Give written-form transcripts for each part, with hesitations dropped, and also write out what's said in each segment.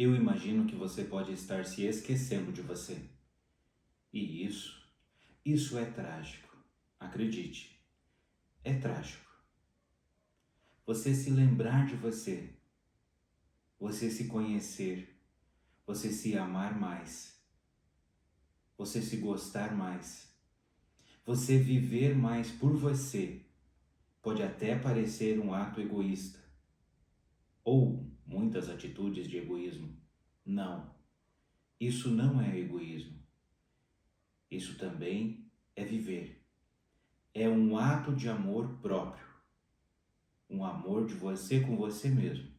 eu imagino que você pode estar se esquecendo de você. E isso é trágico. Acredite, é trágico. Você se lembrar de você, você se conhecer, você se amar mais, você se gostar mais, você viver mais por você, pode até parecer um ato egoísta, ou muitas atitudes de egoísmo. Não, isso não é egoísmo. Isso também é viver. É um ato de amor próprio, um amor de você com você mesmo.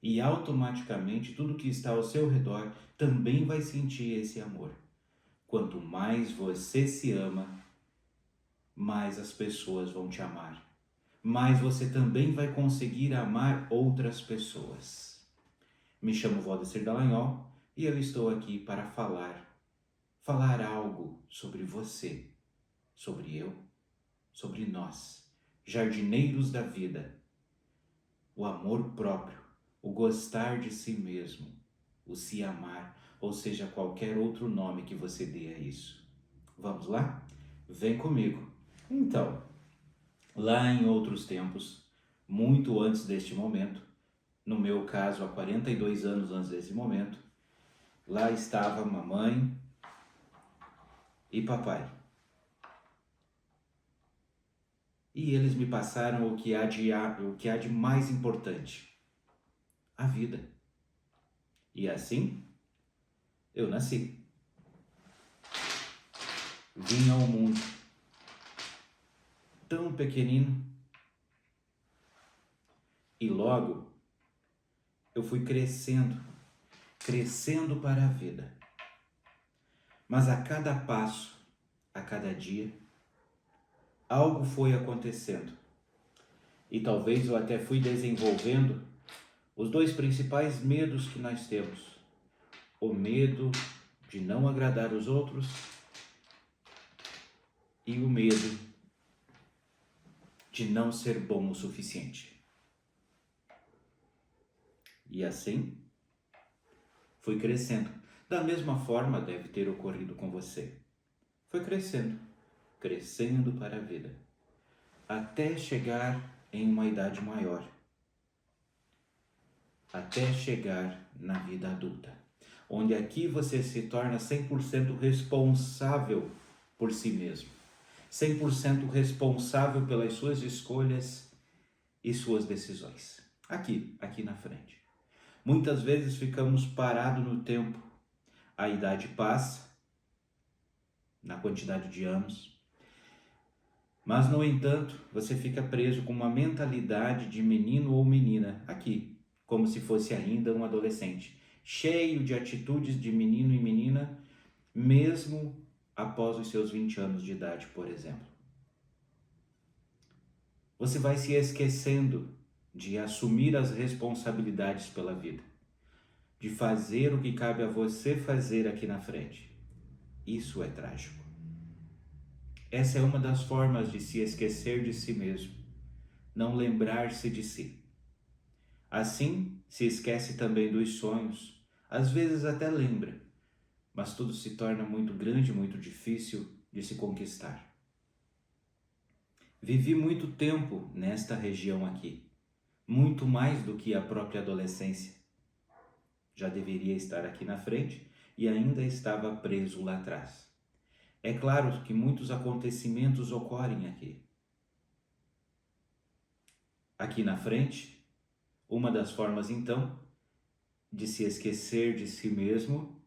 E automaticamente tudo que está ao seu redor também vai sentir esse amor. Quanto mais você se ama, mais as pessoas vão te amar. Mais você também vai conseguir amar outras pessoas. Me chamo Valdecir Dallagnol e eu estou aqui para falar algo sobre você, sobre eu, sobre nós, jardineiros da vida. O amor próprio, o gostar de si mesmo, o se amar, ou seja, qualquer outro nome que você dê a isso. Vamos lá? Vem comigo. Então, lá em outros tempos, muito antes deste momento, no meu caso há 42 anos antes desse momento, lá estava mamãe e papai. E eles me passaram o que há de mais importante, a vida. E assim, eu nasci. Vim ao mundo tão pequenino e logo eu fui crescendo para a vida. Mas a cada passo, a cada dia, algo foi acontecendo. E talvez eu até fui desenvolvendo os dois principais medos que nós temos. O medo de não agradar os outros e o medo de não ser bom o suficiente. E assim, fui crescendo. Da mesma forma deve ter ocorrido com você. Foi crescendo para a vida, até chegar em uma idade maior, até chegar na vida adulta, onde aqui você se torna 100% responsável por si mesmo, 100% responsável pelas suas escolhas e suas decisões. Aqui na frente. Muitas vezes ficamos parados no tempo. A idade passa, na quantidade de anos, mas no entanto, você fica preso com uma mentalidade de menino ou menina aqui, como se fosse ainda um adolescente, cheio de atitudes de menino e menina, mesmo após os seus 20 anos de idade, por exemplo. Você vai se esquecendo de assumir as responsabilidades pela vida, de fazer o que cabe a você fazer aqui na frente. Isso é trágico. Essa é uma das formas de se esquecer de si mesmo, não lembrar-se de si. Assim, se esquece também dos sonhos, às vezes até lembra, mas tudo se torna muito grande, muito difícil de se conquistar. Vivi muito tempo nesta região aqui, muito mais do que a própria adolescência. Já deveria estar aqui na frente e ainda estava preso lá atrás. É claro que muitos acontecimentos ocorrem aqui. Aqui na frente, uma das formas então de se esquecer de si mesmo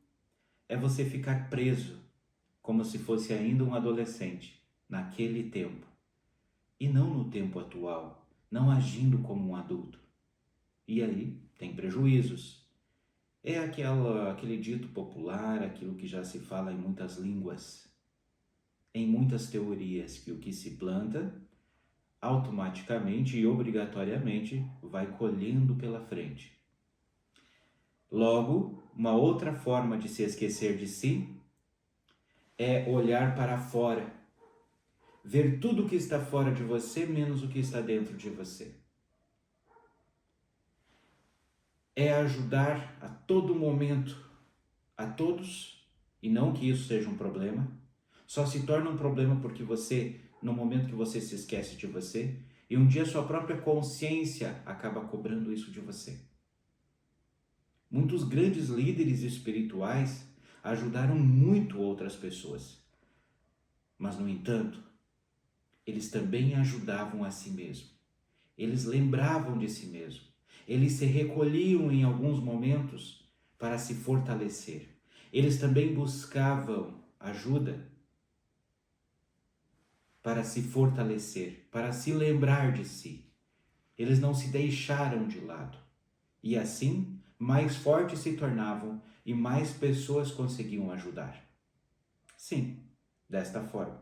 é você ficar preso, como se fosse ainda um adolescente, naquele tempo. E não no tempo atual, não agindo como um adulto. E aí tem prejuízos. É aquele dito popular, aquilo que já se fala em muitas línguas, em muitas teorias, que o que se planta, automaticamente e obrigatoriamente vai colhendo pela frente. Logo, uma outra forma de se esquecer de si é olhar para fora, ver tudo o que está fora de você menos o que está dentro de você. é ajudar a todo momento a todos, e não que isso seja um problema. Só se torna um problema porque você, no momento que você se esquece de você, e um dia sua própria consciência acaba cobrando isso de você. Muitos grandes líderes espirituais ajudaram muito outras pessoas, mas, no entanto, eles também ajudavam a si mesmo. Eles lembravam de si mesmo. Eles se recolhiam em alguns momentos para se fortalecer. Eles também buscavam ajuda para se fortalecer, para se lembrar de si. Eles não se deixaram de lado. E assim, mais fortes se tornavam e mais pessoas conseguiam ajudar. Sim, desta forma.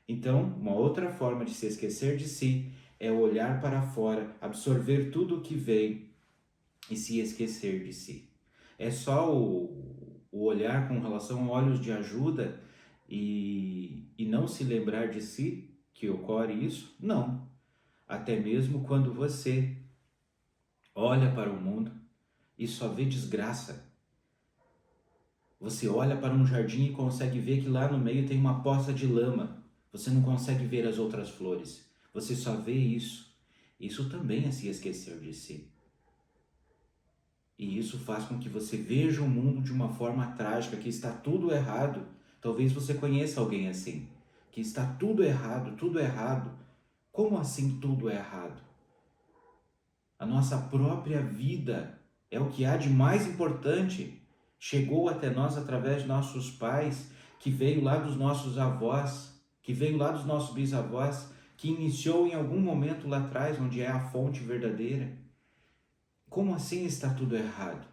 Então, uma outra forma de se esquecer de si é olhar para fora, absorver tudo o que vem e se esquecer de si. É só o olhar com relação a olhos de ajuda e não se lembrar de si que ocorre isso? Não. Até mesmo quando você olha para o mundo e só vê desgraça. Você olha para um jardim e consegue ver que lá no meio tem uma poça de lama. Você não consegue ver as outras flores. Você só vê isso. Isso também é se esquecer de si. E isso faz com que você veja o mundo de uma forma trágica, que está tudo errado. Talvez você conheça alguém assim, que está tudo errado, tudo errado. Como assim tudo errado? A nossa própria vida é o que há de mais importante. Chegou até nós através de nossos pais, que veio lá dos nossos avós, que veio lá dos nossos bisavós, que iniciou em algum momento lá atrás, onde é a fonte verdadeira. Como assim está tudo errado?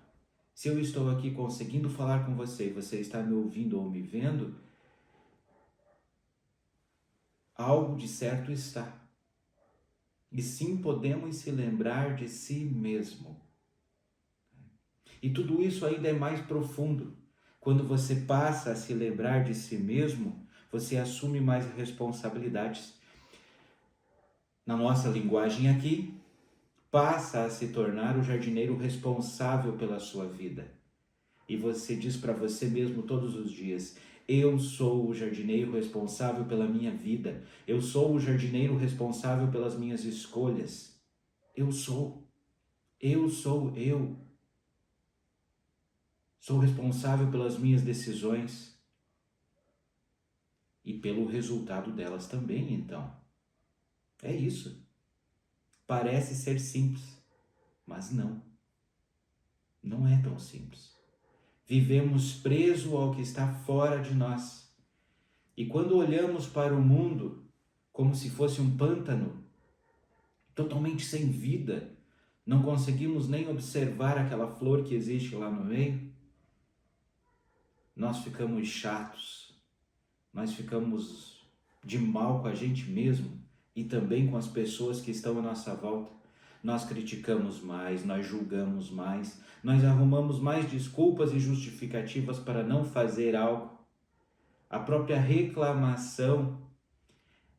Se eu estou aqui conseguindo falar com você e você está me ouvindo ou me vendo, algo de certo está. E sim, podemos se lembrar de si mesmo. E tudo isso ainda é mais profundo. Quando você passa a se lembrar de si mesmo, você assume mais responsabilidades. Na nossa linguagem aqui, passa a se tornar o jardineiro responsável pela sua vida. E você diz para você mesmo todos os dias: eu sou o jardineiro responsável pela minha vida. Eu sou o jardineiro responsável pelas minhas escolhas. Eu sou. Eu sou eu. Sou responsável pelas minhas decisões e pelo resultado delas também, então. É isso. Parece ser simples, mas não. Não é tão simples. Vivemos presos ao que está fora de nós. E quando olhamos para o mundo como se fosse um pântano, totalmente sem vida, não conseguimos nem observar aquela flor que existe lá no meio, nós ficamos chatos, nós ficamos de mal com a gente mesmo e também com as pessoas que estão à nossa volta. Nós criticamos mais, nós julgamos mais, nós arrumamos mais desculpas e justificativas para não fazer algo. A própria reclamação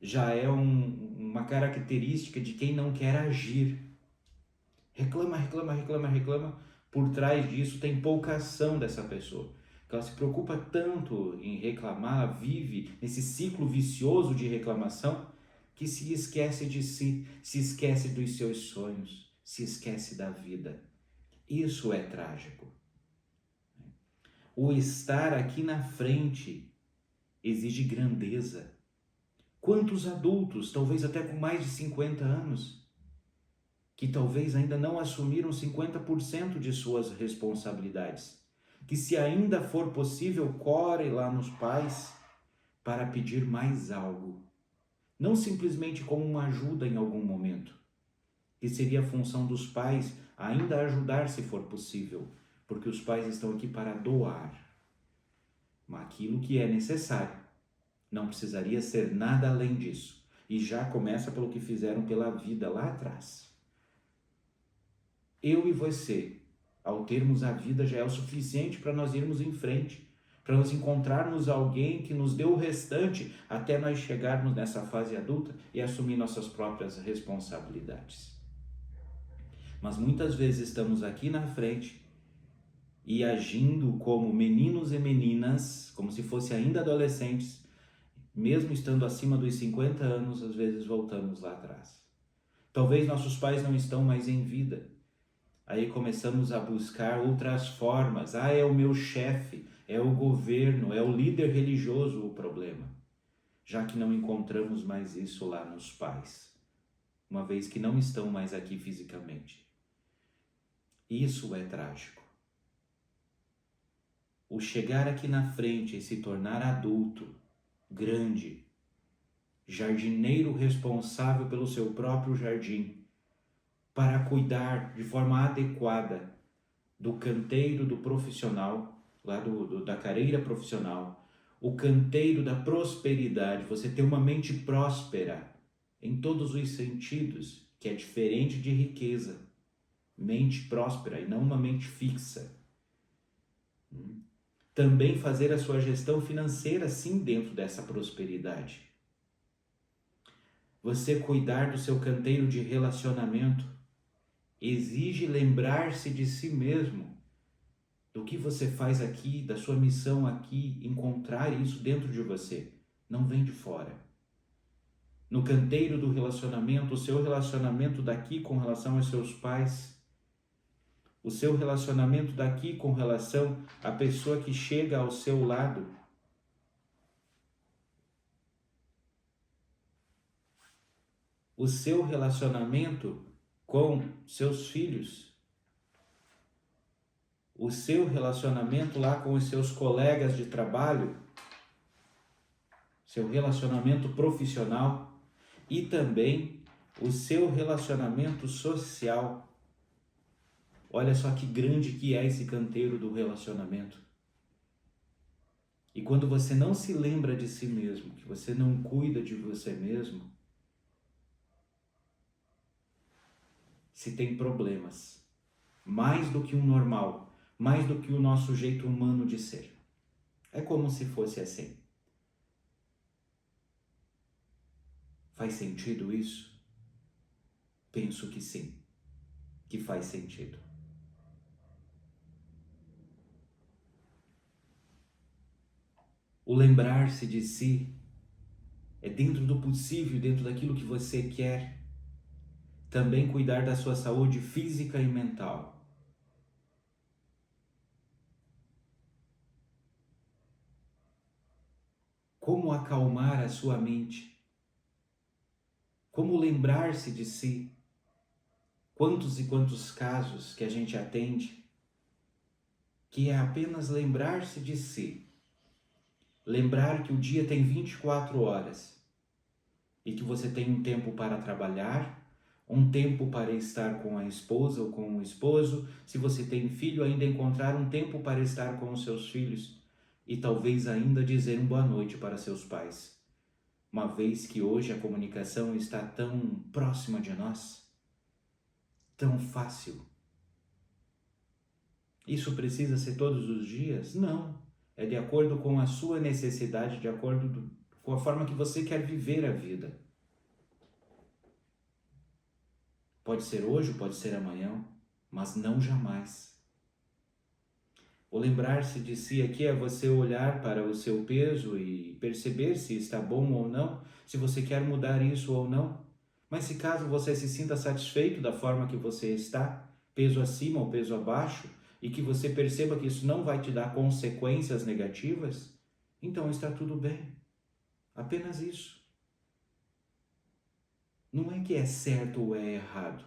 já é uma característica de quem não quer agir. Reclama, reclama, reclama, reclama. Por trás disso tem pouca ação dessa pessoa. Ela se preocupa tanto em reclamar, vive nesse ciclo vicioso de reclamação, que se esquece de si, se esquece dos seus sonhos, se esquece da vida. Isso é trágico. O estar aqui na frente exige grandeza. Quantos adultos, talvez até com mais de 50 anos, que talvez ainda não assumiram 50% de suas responsabilidades, que se ainda for possível, corre lá nos pais para pedir mais algo. Não simplesmente como uma ajuda em algum momento, que seria a função dos pais ainda ajudar se for possível, porque os pais estão aqui para doar. Mas aquilo que é necessário, não precisaria ser nada além disso. E já começa pelo que fizeram pela vida lá atrás. Eu e você, ao termos a vida, já é o suficiente para nós irmos em frente, para nós encontrarmos alguém que nos dê o restante até nós chegarmos nessa fase adulta e assumir nossas próprias responsabilidades. Mas muitas vezes estamos aqui na frente e agindo como meninos e meninas, como se fossem ainda adolescentes, mesmo estando acima dos 50 anos, às vezes voltamos lá atrás. Talvez nossos pais não estão mais em vida. Aí começamos a buscar outras formas. É o meu chefe, é o governo, é o líder religioso o problema. Já que não encontramos mais isso lá nos pais, uma vez que não estão mais aqui fisicamente. Isso é trágico. O chegar aqui na frente e se tornar adulto, grande, jardineiro responsável pelo seu próprio jardim, para cuidar de forma adequada do canteiro do profissional, lá da carreira profissional, o canteiro da prosperidade, você ter uma mente próspera em todos os sentidos, que é diferente de riqueza. Mente próspera e não uma mente fixa. Também fazer a sua gestão financeira sim dentro dessa prosperidade. Você cuidar do seu canteiro de relacionamento exige lembrar-se de si mesmo, do que você faz aqui, da sua missão aqui, encontrar isso dentro de você, não vem de fora. No canteiro do relacionamento, o seu relacionamento daqui com relação aos seus pais, o seu relacionamento daqui com relação à pessoa que chega ao seu lado, o seu relacionamento com seus filhos, o seu relacionamento lá com os seus colegas de trabalho, seu relacionamento profissional e também o seu relacionamento social. Olha só que grande que é esse canteiro do relacionamento. E quando você não se lembra de si mesmo, que você não cuida de você mesmo, se tem problemas, mais do que um normal, mais do que o nosso jeito humano de ser. É como se fosse assim. Faz sentido isso? Penso que sim, que faz sentido. O lembrar-se de si é dentro do possível, dentro daquilo que você quer. Também cuidar da sua saúde física e mental. Como acalmar a sua mente? Como lembrar-se de si? Quantos e quantos casos que a gente atende que é apenas lembrar-se de si. Lembrar que o dia tem 24 horas e que você tem um tempo para trabalhar, um tempo para estar com a esposa ou com o esposo, se você tem filho, ainda encontrar um tempo para estar com os seus filhos e talvez ainda dizer uma boa noite para seus pais, uma vez que hoje a comunicação está tão próxima de nós, tão fácil. Isso precisa ser todos os dias? Não. É de acordo com a sua necessidade, de acordo com a forma que você quer viver a vida. Pode ser hoje, pode ser amanhã, mas não jamais. O lembrar-se de si aqui é você olhar para o seu peso e perceber se está bom ou não, se você quer mudar isso ou não. Mas se caso você se sinta satisfeito da forma que você está, peso acima ou peso abaixo, e que você perceba que isso não vai te dar consequências negativas, então está tudo bem. Apenas isso. Não é que é certo ou é errado.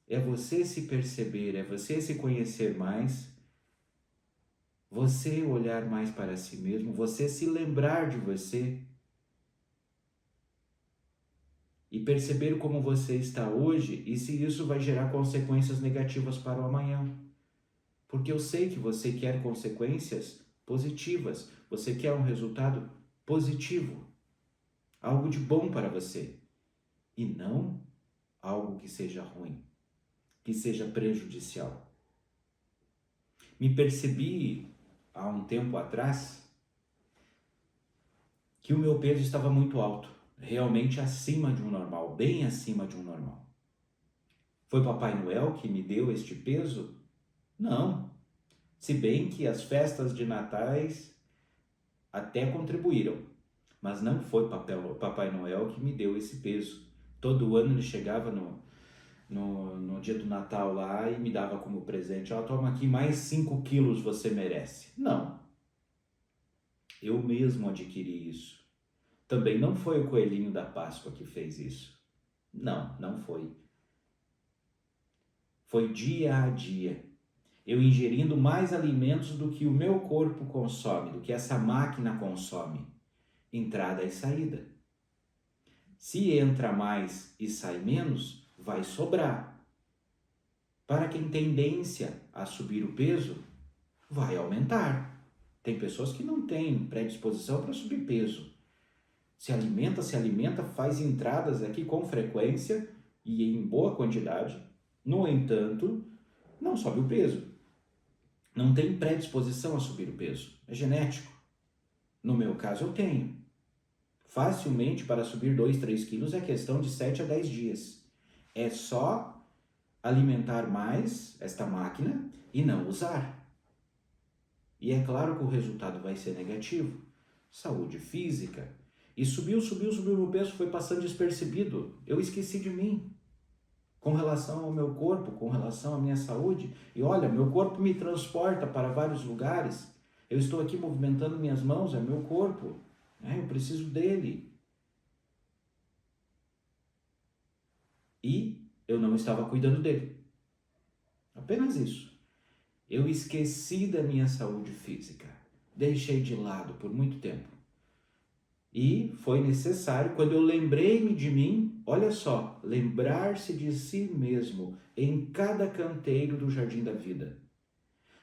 É você se perceber, é você se conhecer mais, você olhar mais para si mesmo, você se lembrar de você e perceber como você está hoje e se isso vai gerar consequências negativas para o amanhã. Porque eu sei que você quer consequências positivas, você quer um resultado positivo, algo de bom para você, e não algo que seja ruim, que seja prejudicial. Me percebi há um tempo atrás que o meu peso estava muito alto, realmente acima de um normal, bem acima de um normal. Foi Papai Noel que me deu este peso? Não. Se bem que as festas de natais até contribuíram, mas não foi Papai Noel que me deu esse peso. Todo ano ele chegava no dia do Natal lá e me dava como presente, ó, toma aqui mais 5 quilos, você merece. Não, eu mesmo adquiri isso. Também não foi o coelhinho da Páscoa que fez isso. Não, não foi. Foi dia a dia. Eu ingerindo mais alimentos do que o meu corpo consome, do que essa máquina consome. Entrada e saída. Se entra mais e sai menos, vai sobrar. Para quem tem tendência a subir o peso, vai aumentar. Tem pessoas que não têm predisposição para subir peso. Se alimenta, faz entradas aqui com frequência e em boa quantidade. No entanto, não sobe o peso. Não tem predisposição a subir o peso. É genético. No meu caso, eu tenho. Facilmente, para subir 2, 3 quilos é questão de 7 a 10 dias. É só alimentar mais esta máquina e não usar. E é claro que o resultado vai ser negativo. Saúde física. E subiu o peso, foi passando despercebido. Eu esqueci de mim. Com relação ao meu corpo, com relação à minha saúde. E olha, meu corpo me transporta para vários lugares. Eu estou aqui movimentando minhas mãos, é meu corpo. Eu preciso dele. E eu não estava cuidando dele. Apenas isso. Eu esqueci da minha saúde física. Deixei de lado por muito tempo. E foi necessário, quando eu lembrei-me de mim, olha só, lembrar-se de si mesmo em cada canteiro do jardim da vida.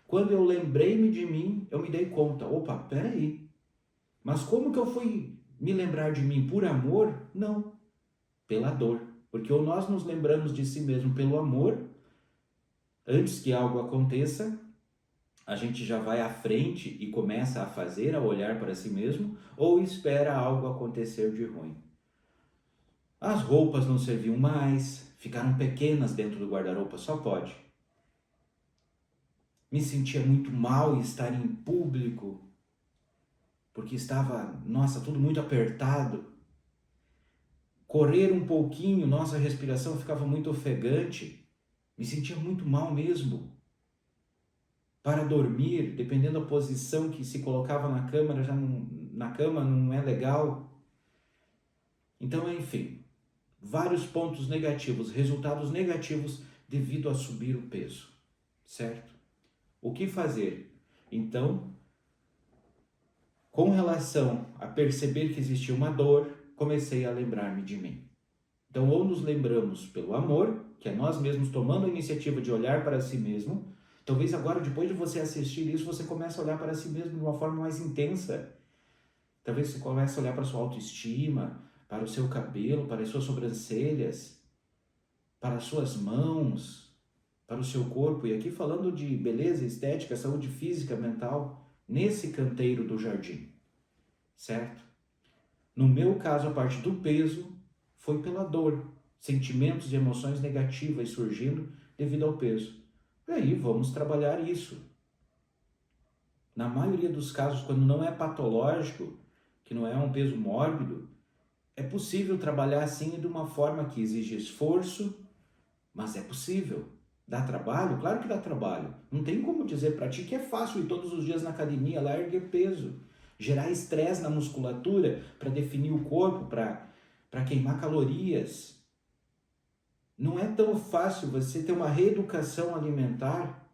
Quando eu lembrei-me de mim, eu me dei conta, opa, peraí, mas como que eu fui me lembrar de mim por amor? Não, pela dor. Porque ou nós nos lembramos de si mesmo pelo amor, antes que algo aconteça, a gente já vai à frente e começa a fazer, a olhar para si mesmo, ou espera algo acontecer de ruim. As roupas não serviam mais, ficaram pequenas dentro do guarda-roupa, só pode. Me sentia muito mal em estar em público, porque estava, nossa, tudo muito apertado. Correr um pouquinho, nossa, a respiração ficava muito ofegante, me sentia muito mal mesmo. Para dormir, dependendo da posição que se colocava na cama, na cama não é legal. Então, enfim, vários pontos negativos, resultados negativos devido a subir o peso, certo? O que fazer? Então, com relação a perceber que existia uma dor, comecei a lembrar-me de mim. Então, ou nos lembramos pelo amor, que é nós mesmos tomando a iniciativa de olhar para si mesmo. Talvez agora, depois de você assistir isso, você comece a olhar para si mesmo de uma forma mais intensa. Talvez você comece a olhar para a sua autoestima, para o seu cabelo, para as suas sobrancelhas, para as suas mãos, para o seu corpo. E aqui falando de beleza, estética, saúde física, mental, nesse canteiro do jardim, certo? No meu caso, a parte do peso foi pela dor, sentimentos e emoções negativas surgindo devido ao peso. E aí, vamos trabalhar isso. Na maioria dos casos, quando não é patológico, que não é um peso mórbido, é possível trabalhar assim de uma forma que exige esforço, mas é possível. Dá trabalho? Claro que dá trabalho. Não tem como dizer para ti que é fácil ir todos os dias na academia lá erguer peso. Gerar estresse na musculatura para definir o corpo, para queimar calorias. Não é tão fácil você ter uma reeducação alimentar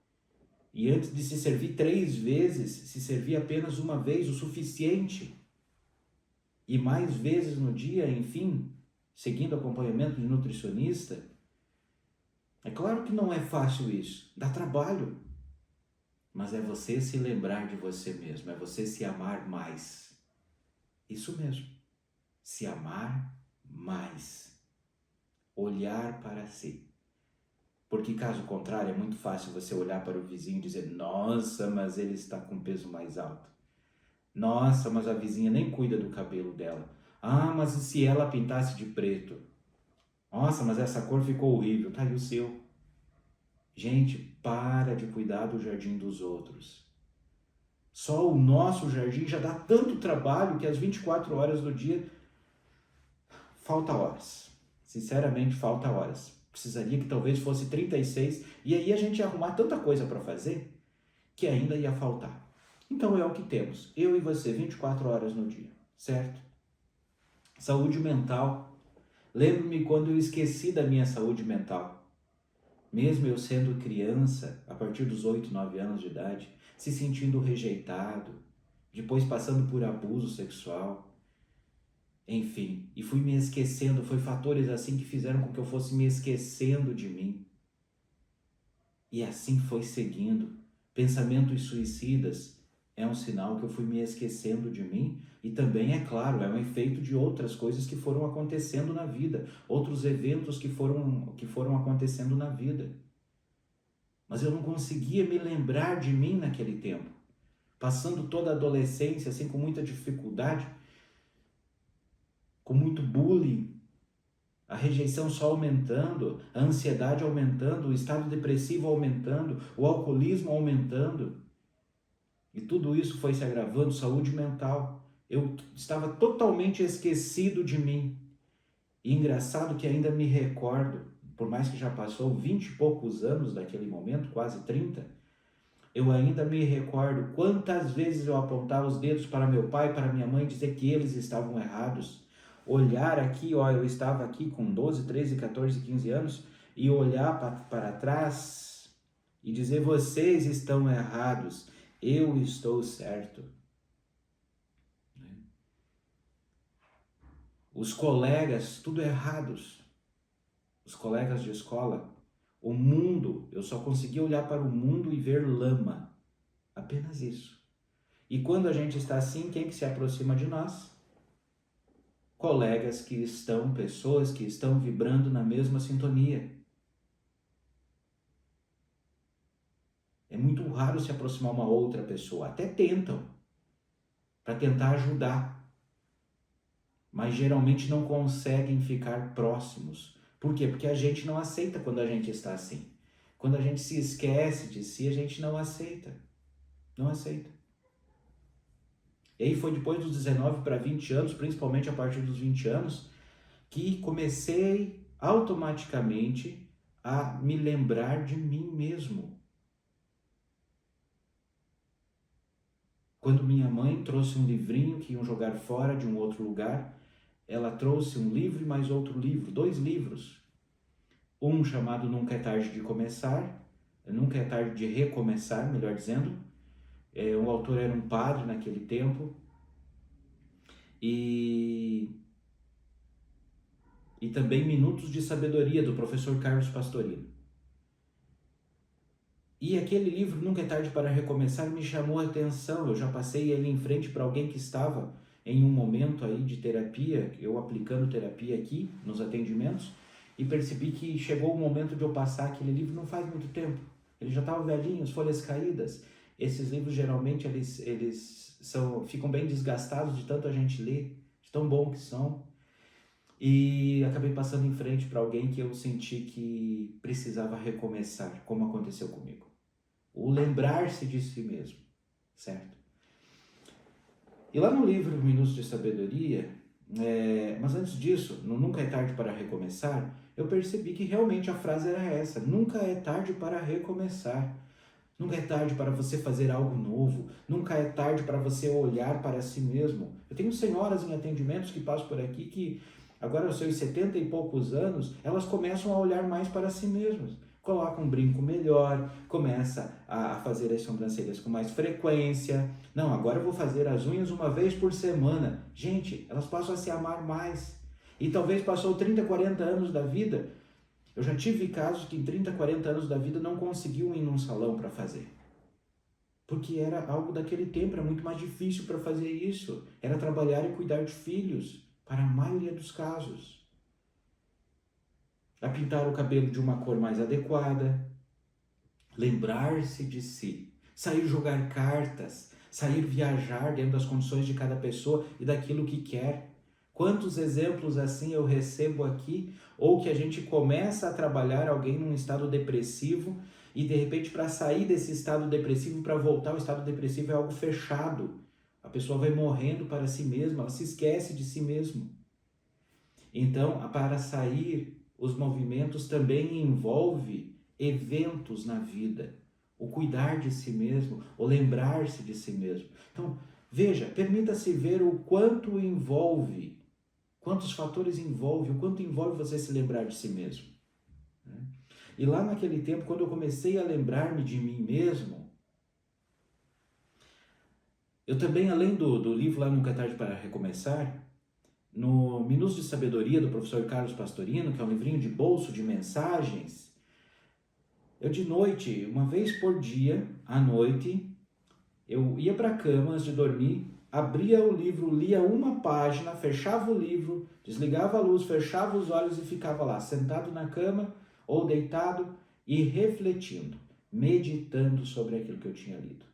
e antes de se servir 3 vezes, se servir apenas uma vez, o suficiente. E mais vezes no dia, enfim, seguindo acompanhamento de nutricionista. É claro que não é fácil isso, dá trabalho. Mas é você se lembrar de você mesmo, é você se amar mais. Isso mesmo, se amar mais. Olhar para si. Porque caso contrário, é muito fácil você olhar para o vizinho e dizer, nossa, mas ele está com peso mais alto. Nossa, mas a vizinha nem cuida do cabelo dela. Ah, mas e se ela pintasse de preto? Nossa, mas essa cor ficou horrível. Tá aí o seu. Gente, para de cuidar do jardim dos outros. Só o nosso jardim já dá tanto trabalho que às 24 horas do dia falta horas. Sinceramente, falta horas. Precisaria que talvez fosse 36 e aí a gente ia arrumar tanta coisa para fazer que ainda ia faltar. Então é o que temos. Eu e você, 24 horas no dia, certo? Saúde mental. Lembro-me quando eu esqueci da minha saúde mental. Mesmo eu sendo criança, a partir dos 8, 9 anos de idade, se sentindo rejeitado, depois passando por abuso sexual, enfim, e fui me esquecendo, foi fatores assim que fizeram com que eu fosse me esquecendo de mim. E assim foi seguindo. Pensamentos suicidas é um sinal que eu fui me esquecendo de mim e também, é claro, é um efeito de outras coisas que foram acontecendo na vida, outros eventos que foram acontecendo na vida. Mas eu não conseguia me lembrar de mim naquele tempo. Passando toda a adolescência assim com muita dificuldade, com muito bullying, a rejeição só aumentando, a ansiedade aumentando, o estado depressivo aumentando, o alcoolismo aumentando. E tudo isso foi se agravando, saúde mental. Eu estava totalmente esquecido de mim. E engraçado que ainda me recordo, por mais que já passou 20 e poucos anos daquele momento, quase 30, eu ainda me recordo quantas vezes eu apontava os dedos para meu pai, para minha mãe, dizer que eles estavam errados. Olhar aqui, ó, eu estava aqui com 12, 13, 14, 15 anos e olhar para trás e dizer: vocês estão errados, eu estou certo. Os colegas, tudo errados. Os colegas de escola, o mundo, eu só conseguia olhar para o mundo e ver lama. Apenas isso. E quando a gente está assim, quem que se aproxima de nós? Colegas que estão, pessoas que estão vibrando na mesma sintonia. É muito raro se aproximar uma outra pessoa. Até tentam, para tentar ajudar. Mas geralmente não conseguem ficar próximos. Por quê? Porque a gente não aceita quando a gente está assim. Quando a gente se esquece de si, a gente não aceita. Não aceita. E aí foi depois dos 19 para 20 anos, principalmente a partir dos 20 anos, que comecei automaticamente a me lembrar de mim mesmo. Quando minha mãe trouxe um livrinho que iam jogar fora de um outro lugar, ela trouxe um livro e mais outro livro, 2 livros. Um chamado Nunca é Tarde de Começar, Nunca é Tarde de Recomeçar, melhor dizendo. O autor era um padre naquele tempo. E também Minutos de Sabedoria, do professor Carlos Pastorino. E aquele livro, Nunca é Tarde para Recomeçar, me chamou a atenção. Eu já passei ele em frente para alguém que estava em um momento aí de terapia, eu aplicando terapia aqui nos atendimentos, e percebi que chegou o momento de eu passar aquele livro não faz muito tempo. Ele já estava velhinho, as folhas caídas. Esses livros geralmente ficam bem desgastados de tanto a gente ler, de tão bom que são. E acabei passando em frente para alguém que eu senti que precisava recomeçar, como aconteceu comigo. O lembrar-se de si mesmo, certo? E lá no livro Minutos de Sabedoria, mas antes disso, no Nunca é Tarde para Recomeçar, eu percebi que realmente a frase era essa: nunca é tarde para recomeçar. Nunca é tarde para você fazer algo novo. Nunca é tarde para você olhar para si mesmo. Eu tenho senhoras em atendimentos que passam por aqui que, agora aos seus 70 e poucos anos, elas começam a olhar mais para si mesmas. Coloca um brinco melhor, começa a fazer as sobrancelhas com mais frequência. Não, agora eu vou fazer as unhas uma vez por semana. Gente, elas passam a se amar mais. E talvez passou 30, 40 anos da vida. Eu já tive casos que em 30, 40 anos da vida não conseguiam ir num salão para fazer. Porque era algo daquele tempo, era muito mais difícil para fazer isso. Era trabalhar e cuidar de filhos, para a maioria dos casos. A pintar o cabelo de uma cor mais adequada, lembrar-se de si, sair jogar cartas, sair viajar dentro das condições de cada pessoa e daquilo que quer. Quantos exemplos assim eu recebo aqui, ou que a gente começa a trabalhar alguém num estado depressivo E de repente, para sair desse estado depressivo, para voltar ao estado depressivo é algo fechado. A pessoa vai morrendo para si mesma, ela se esquece de si mesma. Então, para sair, os movimentos também envolve eventos na vida, o cuidar de si mesmo, o lembrar-se de si mesmo. Então, veja, permita-se ver o quanto envolve, quantos fatores envolve, o quanto envolve você se lembrar de si mesmo. E lá naquele tempo, quando eu comecei a lembrar-me de mim mesmo, eu também, além do livro lá Nunca é Tarde para Recomeçar, no Minutos de Sabedoria, do professor Carlos Pastorino, que é um livrinho de bolso de mensagens, eu de noite, uma vez por dia, à noite, eu ia para a cama antes de dormir, abria o livro, lia uma página, fechava o livro, desligava a luz, fechava os olhos e ficava lá, sentado na cama ou deitado e refletindo, meditando sobre aquilo que eu tinha lido.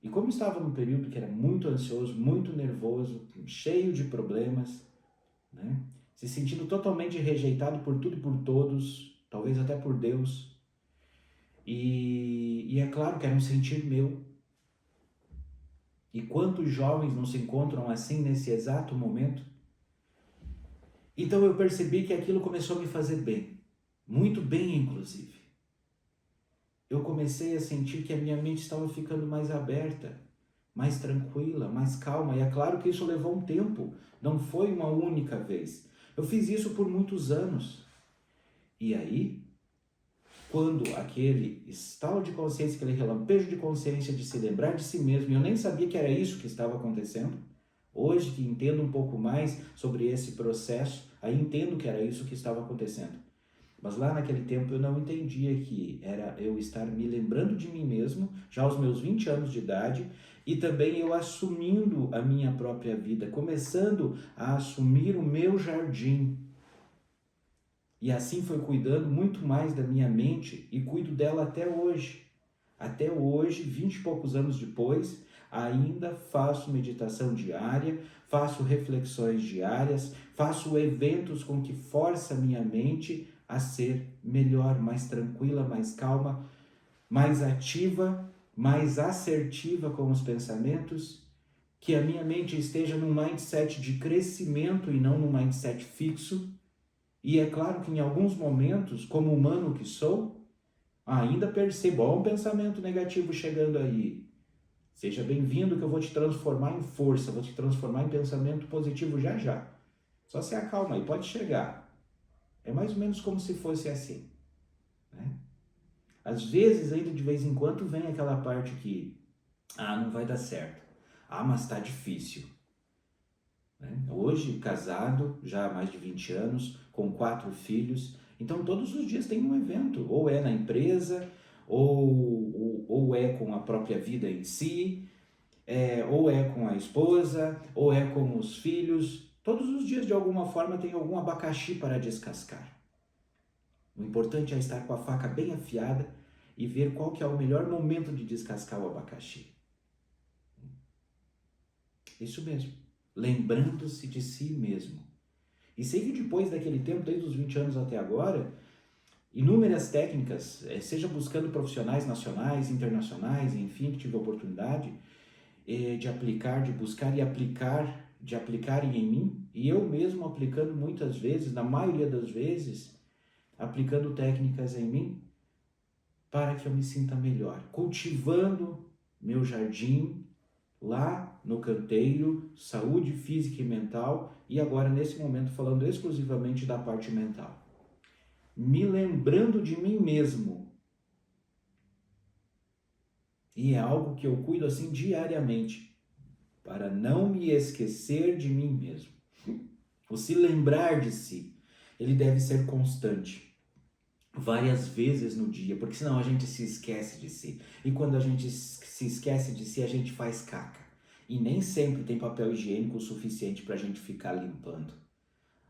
E como estava num período que era muito ansioso, muito nervoso, cheio de problemas, né? Se sentindo totalmente rejeitado por tudo e por todos, talvez até por Deus. E é claro que era um sentir meu. E quantos jovens não se encontram assim nesse exato momento? Então eu percebi que aquilo começou a me fazer bem, muito bem inclusive. Eu comecei a sentir que a minha mente estava ficando mais aberta, mais tranquila, mais calma. E é claro que isso levou um tempo, não foi uma única vez. Eu fiz isso por muitos anos. E aí, quando aquele estalo de consciência, aquele relampejo de consciência de se lembrar de si mesmo, e eu nem sabia que era isso que estava acontecendo, hoje que entendo um pouco mais sobre esse processo, aí entendo que era isso que estava acontecendo. Mas lá naquele tempo eu não entendia que era eu estar me lembrando de mim mesmo, já aos meus 20 anos de idade, e também eu assumindo a minha própria vida, começando a assumir o meu jardim. E assim foi cuidando muito mais da minha mente e cuido dela até hoje. Até hoje, 20 e poucos anos depois, ainda faço meditação diária, faço reflexões diárias, faço eventos com que força a minha mente a ser melhor, mais tranquila, mais calma, mais ativa, mais assertiva com os pensamentos, que a minha mente esteja num mindset de crescimento e não num mindset fixo. E é claro que em alguns momentos, como humano que sou, ainda percebo um pensamento negativo chegando aí. Seja bem-vindo que eu vou te transformar em força, vou te transformar em pensamento positivo já já. Só se acalma aí, pode chegar. É mais ou menos como se fosse assim, né? Às vezes, ainda de vez em quando, vem aquela parte que, não vai dar certo. Mas tá difícil. Né? Hoje, casado, já há mais de 20 anos, com 4 filhos, então todos os dias tem um evento, ou é na empresa, ou é com a própria vida em si, ou é com a esposa, ou é com os filhos. Todos os dias, de alguma forma, tem algum abacaxi para descascar. O importante é estar com a faca bem afiada e ver qual que é o melhor momento de descascar o abacaxi. Isso mesmo, lembrando-se de si mesmo. E sei que depois daquele tempo, desde os 20 anos até agora, inúmeras técnicas, seja buscando profissionais nacionais, internacionais, enfim, que tive a oportunidade de aplicar, de buscar e aplicar, de aplicarem em mim, e eu mesmo aplicando muitas vezes, na maioria das vezes, aplicando técnicas em mim, para que eu me sinta melhor, cultivando meu jardim lá no canteiro, saúde física e mental, e agora nesse momento falando exclusivamente da parte mental. Me lembrando de mim mesmo. E é algo que eu cuido assim diariamente, para não me esquecer de mim mesmo. O se lembrar de si, ele deve ser constante, várias vezes no dia, porque senão a gente se esquece de si. E quando a gente se esquece de si, a gente faz caca. E nem sempre tem papel higiênico o suficiente para a gente ficar limpando.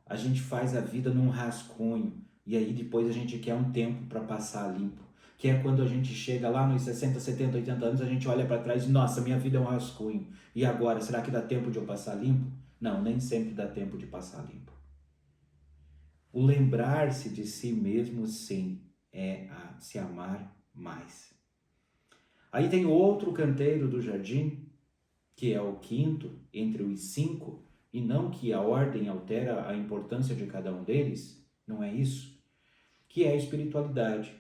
A gente faz a vida num rascunho e aí depois a gente quer um tempo para passar limpo. Que é quando a gente chega lá nos 60, 70, 80 anos, a gente olha para trás e, nossa, minha vida é um rascunho. E agora, será que dá tempo de eu passar limpo? Não, nem sempre dá tempo de passar limpo. O lembrar-se de si mesmo, sim, é a se amar mais. Aí tem outro canteiro do jardim, que é o quinto entre os 5, e não que a ordem altera a importância de cada um deles, não é isso, que é a espiritualidade.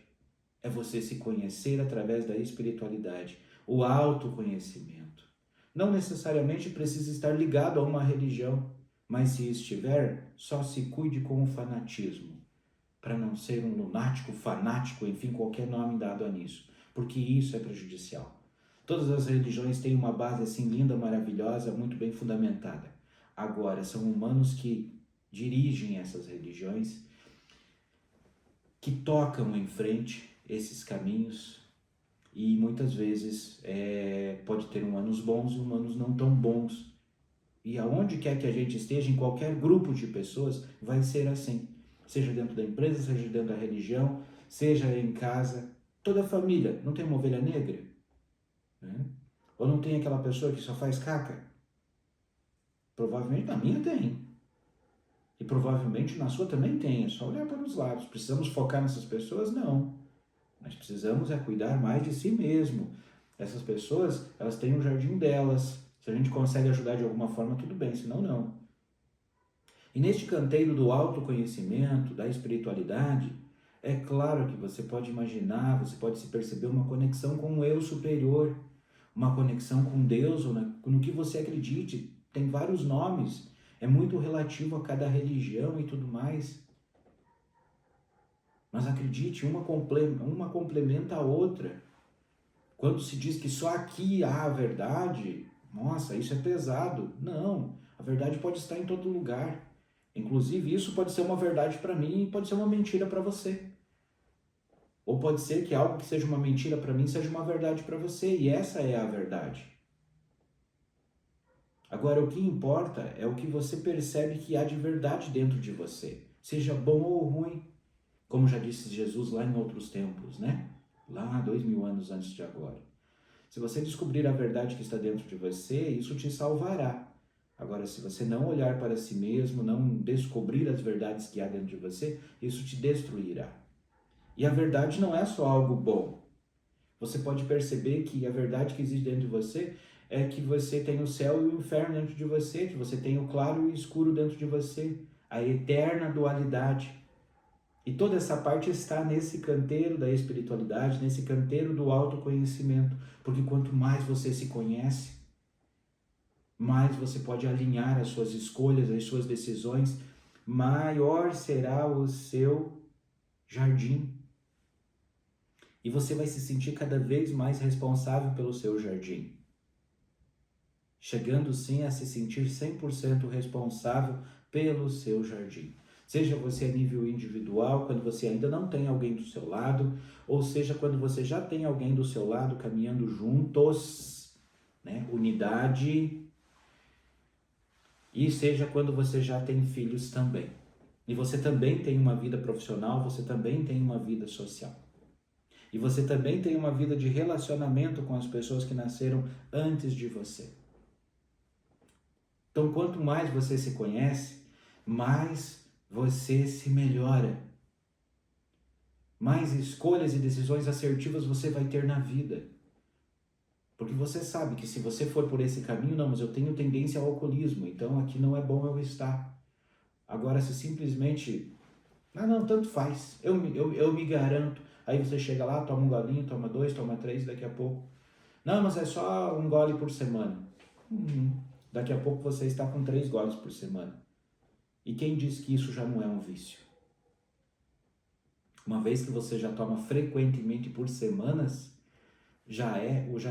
É você se conhecer através da espiritualidade, o autoconhecimento. Não necessariamente precisa estar ligado a uma religião, mas se estiver, só se cuide com o fanatismo, para não ser um lunático, fanático, enfim, qualquer nome dado a nisso, porque isso é prejudicial. Todas as religiões têm uma base assim linda, maravilhosa, muito bem fundamentada. Agora, são humanos que dirigem essas religiões, que tocam em frente esses caminhos, e muitas vezes pode ter humanos bons e humanos não tão bons. E aonde quer que a gente esteja, em qualquer grupo de pessoas, vai ser assim. Seja dentro da empresa, seja dentro da religião, seja em casa. Toda família não tem uma ovelha negra? Né? Ou não tem aquela pessoa que só faz caca? Provavelmente na minha tem. E provavelmente na sua também tem. É só olhar para os lados. Precisamos focar nessas pessoas? Não. Nós precisamos cuidar mais de si mesmo. Essas pessoas, elas têm o jardim delas. Se a gente consegue ajudar de alguma forma, tudo bem, senão não. E neste canteiro do autoconhecimento, da espiritualidade, é claro que você pode imaginar, você pode se perceber uma conexão com o eu superior, uma conexão com Deus, ou no que você acredite. Tem vários nomes, é muito relativo a cada religião e tudo mais. Mas acredite, uma complementa a outra. Quando se diz que só aqui há a verdade, nossa, isso é pesado. Não, a verdade pode estar em todo lugar. Inclusive, isso pode ser uma verdade para mim e pode ser uma mentira para você. Ou pode ser que algo que seja uma mentira para mim seja uma verdade para você, e essa é a verdade. Agora, o que importa é o que você percebe que há de verdade dentro de você, seja bom ou ruim. Como já disse Jesus lá em outros tempos, né? Lá 2000 anos antes de agora. Se você descobrir a verdade que está dentro de você, isso te salvará. Agora, se você não olhar para si mesmo, não descobrir as verdades que há dentro de você, isso te destruirá. E a verdade não é só algo bom. Você pode perceber que a verdade que existe dentro de você é que você tem o céu e o inferno dentro de você, que você tem o claro e o escuro dentro de você, a eterna dualidade. E toda essa parte está nesse canteiro da espiritualidade, nesse canteiro do autoconhecimento. Porque quanto mais você se conhece, mais você pode alinhar as suas escolhas, as suas decisões, maior será o seu jardim. E você vai se sentir cada vez mais responsável pelo seu jardim. Chegando sim a se sentir 100% responsável pelo seu jardim. Seja você a nível individual, quando você ainda não tem alguém do seu lado, ou seja quando você já tem alguém do seu lado caminhando juntos, né? Unidade, e seja quando você já tem filhos também. E você também tem uma vida profissional, você também tem uma vida social. E você também tem uma vida de relacionamento com as pessoas que nasceram antes de você. Então, quanto mais você se conhece, mais você se melhora. Mais escolhas e decisões assertivas você vai ter na vida. Porque você sabe que se você for por esse caminho, não, mas eu tenho tendência ao alcoolismo, então aqui não é bom eu estar. Agora, se simplesmente, não, tanto faz, eu me garanto. Aí você chega lá, toma um golinho, toma 2, toma 3, daqui a pouco. Não, mas é só um gole por semana. Daqui a pouco você está com 3 goles por semana. E quem diz que isso já não é um vício? Uma vez que você já toma frequentemente por semanas, já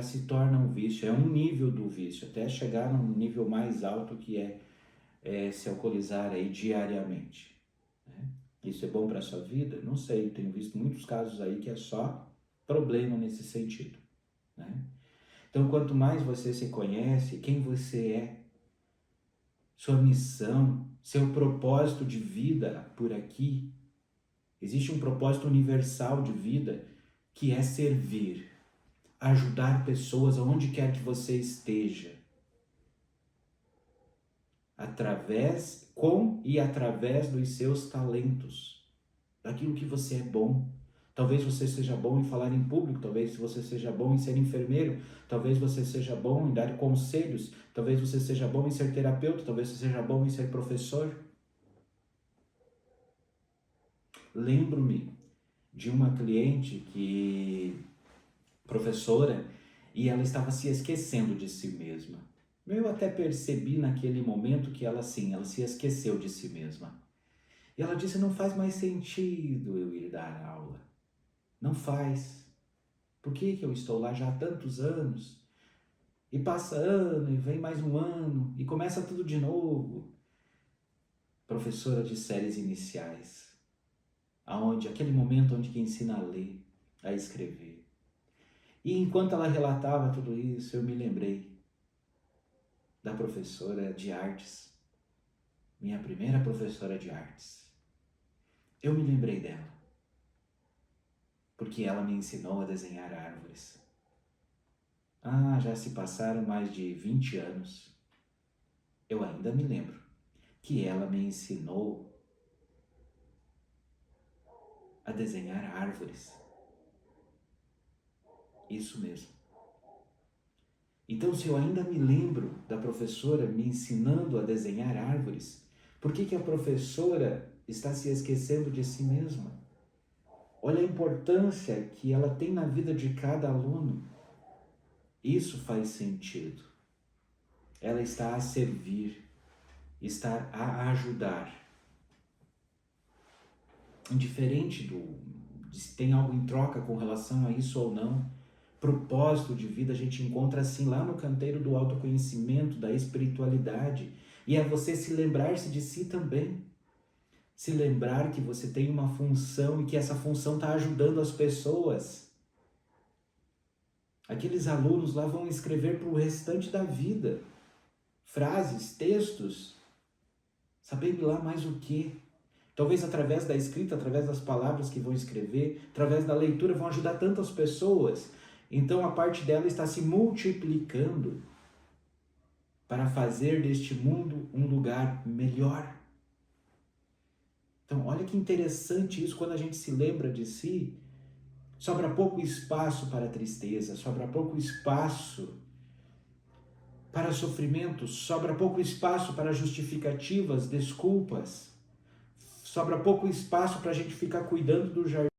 se torna um vício, é um nível do vício, até chegar num nível mais alto que é se alcoolizar aí diariamente. Né? Isso é bom para a sua vida? Não sei, tenho visto muitos casos aí que é só problema nesse sentido. Né? Então, quanto mais você se conhece, quem você é, sua missão, seu propósito de vida por aqui, existe um propósito universal de vida que é servir, ajudar pessoas aonde quer que você esteja, com e através dos seus talentos, daquilo que você é bom, Talvez você seja bom em falar em público, talvez você seja bom em ser enfermeiro, talvez você seja bom em dar conselhos, talvez você seja bom em ser terapeuta, talvez você seja bom em ser professor. Lembro-me de uma cliente professora, e ela estava se esquecendo de si mesma. Eu até percebi naquele momento que ela se esqueceu de si mesma. E ela disse, não faz mais sentido eu ir dar aula. Não faz. Por que eu estou lá já há tantos anos? E passa ano, e vem mais um ano, e começa tudo de novo. Professora de séries iniciais, aquele momento onde que ensina a ler, a escrever. E enquanto ela relatava tudo isso, eu me lembrei da professora de artes, minha primeira professora de artes. Eu me lembrei dela, porque ela me ensinou a desenhar árvores. Já se passaram mais de 20 anos. Eu ainda me lembro que ela me ensinou a desenhar árvores. Isso mesmo. Então, se eu ainda me lembro da professora me ensinando a desenhar árvores, por que a professora está se esquecendo de si mesma? Olha a importância que ela tem na vida de cada aluno. Isso faz sentido. Ela está a servir, está a ajudar. Indiferente de se tem algo em troca com relação a isso ou não, propósito de vida a gente encontra assim lá no canteiro do autoconhecimento, da espiritualidade. E é você se lembrar-se de si também. Se lembrar que você tem uma função e que essa função está ajudando as pessoas. Aqueles alunos lá vão escrever para o restante da vida frases, textos, sabendo lá mais o quê? Talvez através da escrita, através das palavras que vão escrever, através da leitura, vão ajudar tantas pessoas. Então a parte dela está se multiplicando para fazer deste mundo um lugar melhor. Então olha que interessante isso, quando a gente se lembra de si, sobra pouco espaço para tristeza, sobra pouco espaço para sofrimento, sobra pouco espaço para justificativas, desculpas, sobra pouco espaço para a gente ficar cuidando do jardim